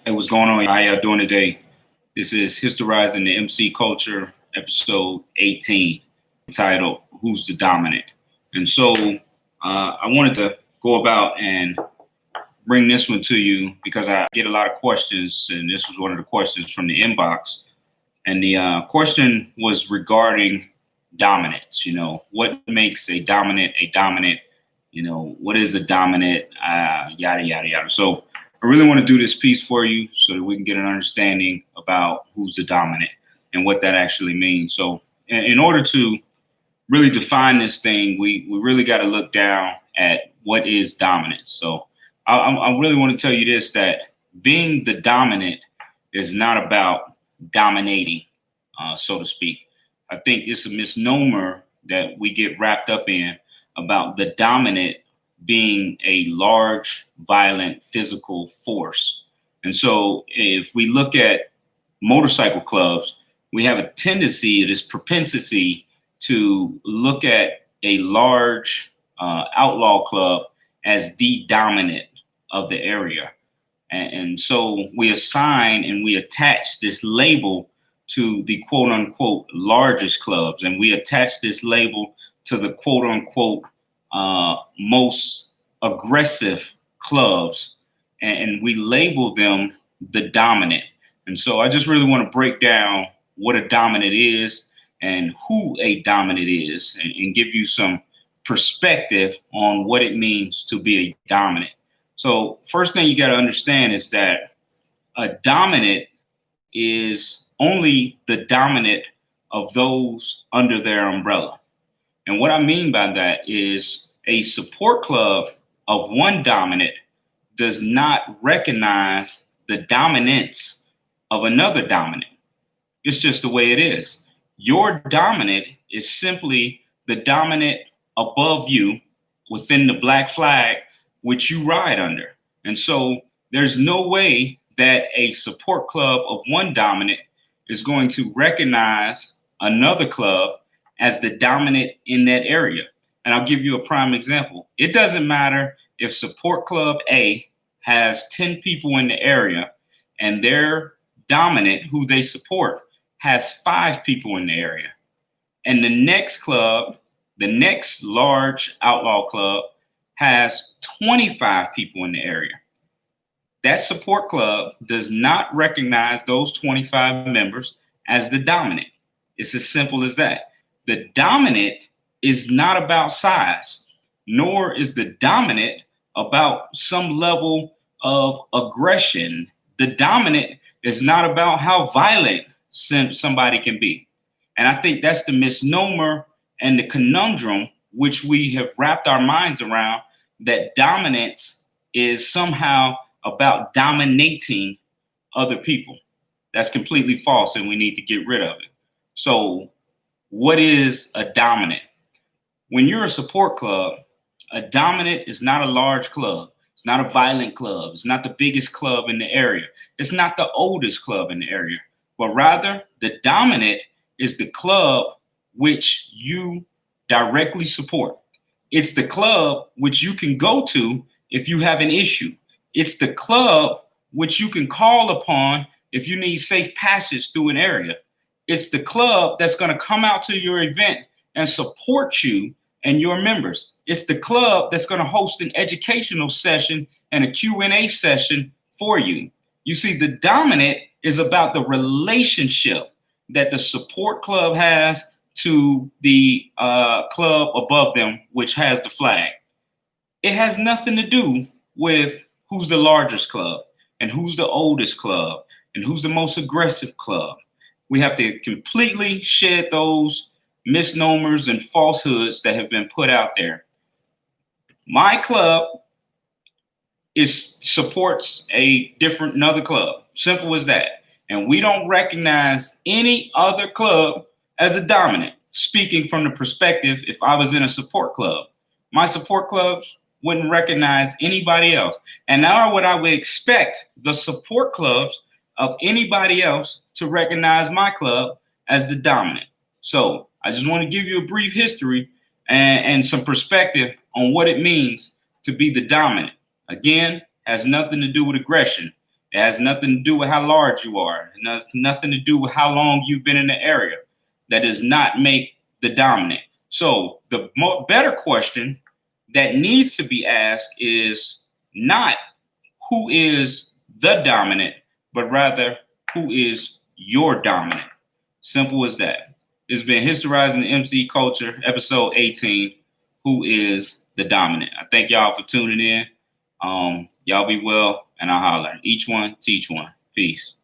Hey, what's going on? How y'all doing today? This is Historizing the MC Culture, episode 18, titled Who's the Dominant? And so I wanted to go about and bring this one to you because I get a lot of questions, and this was one of the questions from the inbox. And the question was regarding dominance. What makes a dominant a dominant? What is a dominant? Yada, yada, yada. So I really want to do this piece for you so that we can get an understanding about who's the dominant and what that actually means. So in order to really define this thing, we really got to look down at what is dominance. So I really want to tell you this, that being the dominant is not about dominating, so to speak. I think it's a misnomer that we get wrapped up in about the dominant being a large, violent, physical force. And so if we look at motorcycle clubs, we have a tendency, this propensity to look at a large outlaw club as the dominant of the area. And so we assign and we attach this label to the quote unquote largest clubs. And we attach this label to the quote unquote most aggressive clubs, and we label them the dominant. And so I just really want to break down what a dominant is and who a dominant is, and give you some perspective on what it means to be a dominant. So first thing you got to understand is that a dominant is only the dominant of those under their umbrella. And what I mean by that is a support club of one dominant does not recognize the dominance of another dominant. It's just the way it is. Your dominant is simply the dominant above you within the black flag, which you ride under. And so there's no way that a support club of one dominant is going to recognize another club as the dominant in that area. And I'll give you a prime example. It doesn't matter if support club A has 10 people in the area and their dominant, who they support, has 5 people in the area. And the next club, the next large outlaw club, has 25 people in the area. That support club does not recognize those 25 members as the dominant. It's as simple as that. The dominant is not about size, nor is the dominant about some level of aggression. The dominant is not about how violent somebody can be. And I think that's the misnomer and the conundrum which we have wrapped our minds around, that dominance is somehow about dominating other people. That's completely false, and we need to get rid of it. So what is a dominant? When you're a support club, a dominant is not a large club. It's not a violent club. It's not the biggest club in the area. It's not the oldest club in the area, but rather the dominant is the club which you directly support. It's the club which you can go to if you have an issue. It's the club which you can call upon if you need safe passage through an area. It's the club that's going to come out to your event and support you and your members. It's the club that's going to host an educational session and a Q&A session for you. You see, the dominant is about the relationship that the support club has to the club above them, which has the flag. It has nothing to do with who's the largest club and who's the oldest club and who's the most aggressive club. We have to completely shed those misnomers and falsehoods that have been put out there. My club supports another club. Simple as that. And we don't recognize any other club as a dominant. Speaking from the perspective, if I was in a support club, my support clubs wouldn't recognize anybody else. And now what I would expect the support clubs of anybody else to recognize my club as the dominant. So I just want to give you a brief history and some perspective on what it means to be the dominant. Again, has nothing to do with aggression. It has nothing to do with how large you are. It has nothing to do with how long you've been in the area. That does not make the dominant. So the better question that needs to be asked is not who is the dominant, but rather who is your dominant. Simple as that. It's been Historizing the MC Culture, episode 18. Who is the dominant? I thank y'all for tuning in. Y'all be well, and I'll holler. Each one, teach one. Peace.